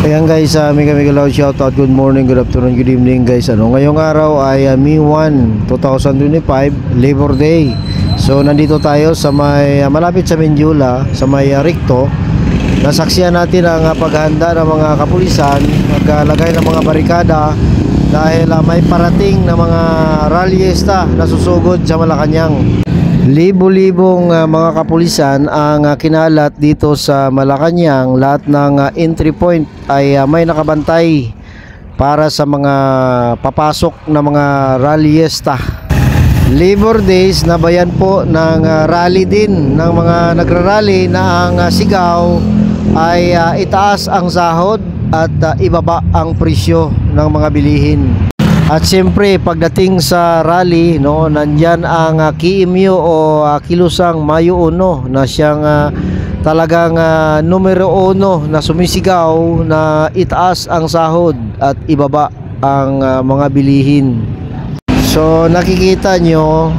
Ayan guys, mega loud shoutout. Good morning, good afternoon, good evening guys. Ngayong araw ay May 1, 2025, Labor Day. So nandito tayo sa may malapit sa Mindula, sa may Ricto. Nasaksihan natin ang paghahanda ng mga kapulisan, naglagay ng mga barikada dahil may parating na mga rallyista na susugod sa Malacanang. Libo-libong mga kapulisan ang kinalat dito sa Malacanang. Lahat ng entry point ay may nakabantay para sa mga papasok na mga rallyista. Labor Days na bayan po ng rally din ng mga nagrarally na ang sigaw ay itaas ang sahod at ibaba ang presyo ng mga bilihin. At siyempre pagdating sa rally, no, nandyan ang KMU o Kilusang Mayo Uno na siyang talagang numero uno na sumisigaw na itaas ang sahod at ibaba ang mga bilihin. So nakikita nyo,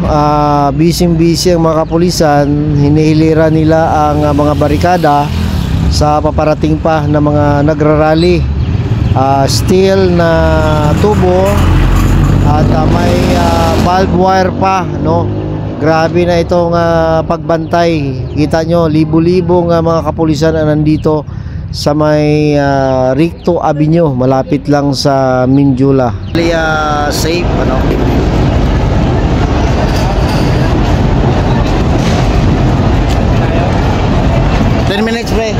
busy-busy ang mga kapulisan, hinihilira nila ang mga barikada sa paparating pa na mga nagrarally. Steel na tubo at may barbed wire pa, no. Grabe na itong pagbantay. Kita nyo, libo-libong mga kapulisan na nandito sa may Ricto Avenue, malapit lang sa Mindula. Safe, ano. 10 minutes pre.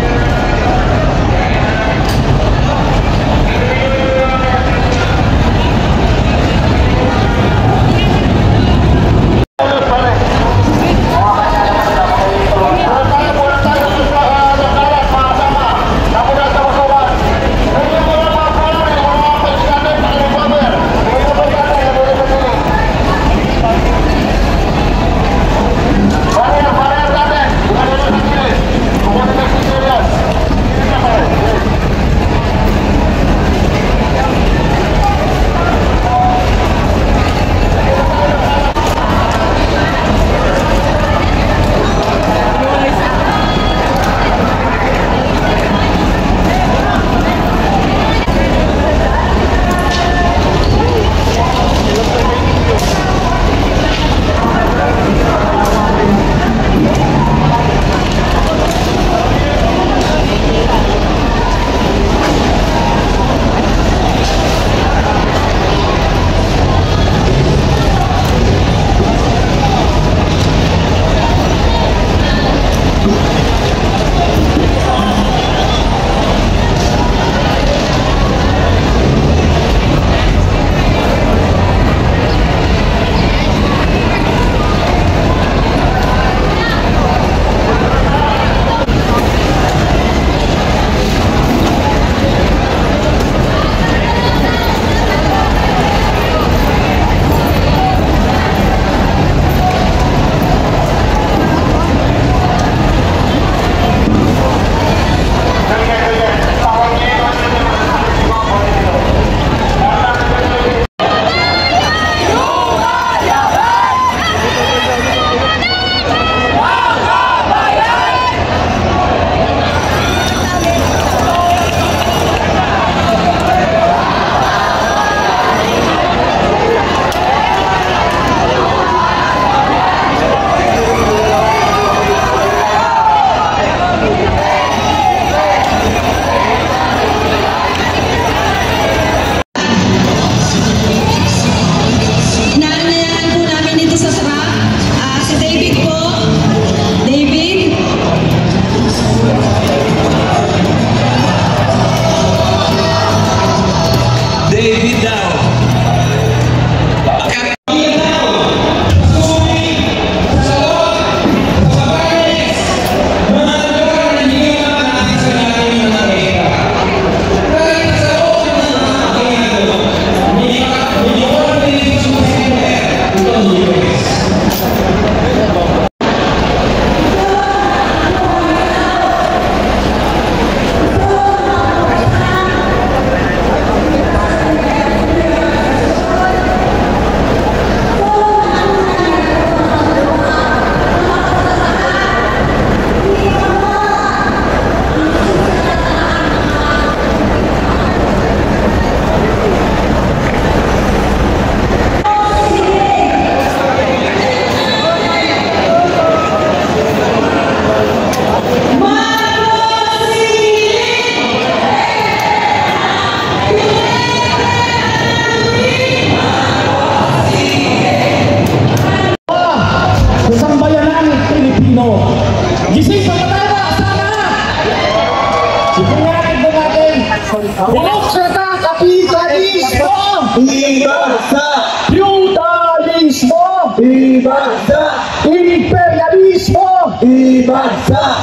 Demokrata, kapitalismo! Ibagsak! Feudalismo! Ibagsak! Imperialismo! Ibagsak!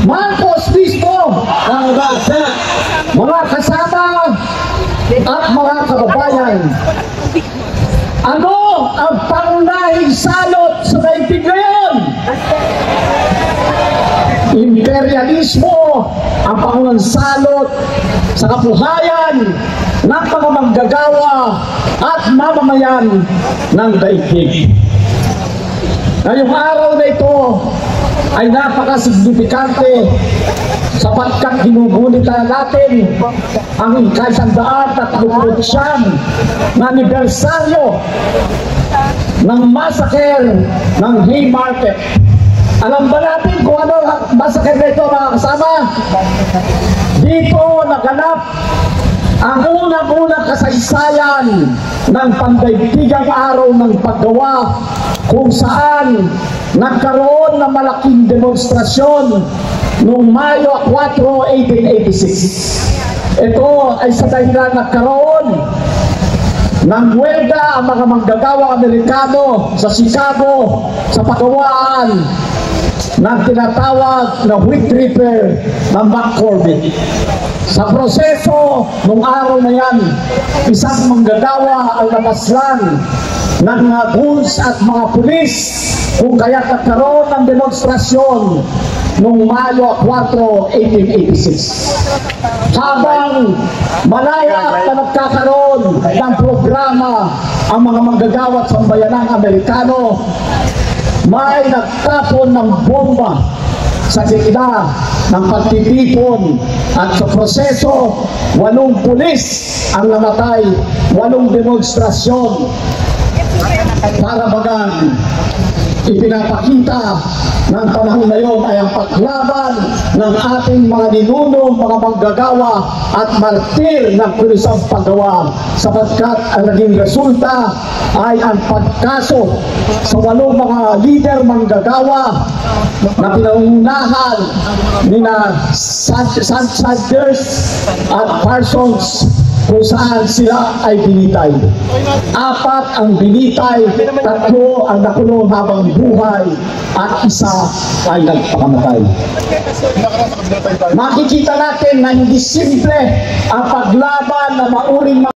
Marcosismo! Ibagsak! Mga kasama at mga kababayan, ano ang pangunahing salot sa daigdig ngayon? Imperialismo ang pangunahing salot sa kabuhayan ng mga manggagawa at mamamayan ng daigdig. Ngayong araw na ito ay napaka-signifikante sapagkat ginugunita natin ang ika-139 na anibersaryo ng massacre ng Haymarket. Alam ba natin kung ano ang massacre na ito, mga kasama? Dito naganap ang unang-unang kasaysayan ng pandaigdigang araw ng paggawa kung saan nagkaroon ng malaking demonstrasyon noong Mayo 4, 1886. Ito ay sa dahilan nagkaroon ng huelga ang mga manggagawang Amerikano sa Chicago sa pagawaan ng tinatawag na Wheat Reaper ng McCormick. Sa proseso ng araw na yan, isang manggagawa ang napaslan ng mga goons at mga pulis kung kaya nagkaroon ng demonstrasyon noong Mayo 4, 1886. Habang malaya na nagkakaroon ng programa ang mga manggagawa at sambayanang Amerikano, may nagtapon ng bomba sa gitna ng pagtitipon at sa proseso 8 pulis ang namatay, 8 demonstrasyon para bagang ipinapakita ng panahon na yun ay ang paglaban ng ating mga ninunong, mga manggagawa at martir ng pulisang paggawa, sapagkat ang naging resulta ay ang pagkaso sa 8 mga leader manggagawa na pinangunahan ni Sanders at Parsons, kung saan sila ay binitay. 4 ang binitay, 3 ang nakulong habang buhay, at 1 ay nagpakamatay. Makikita natin na hindi simple ang paglaban na mauring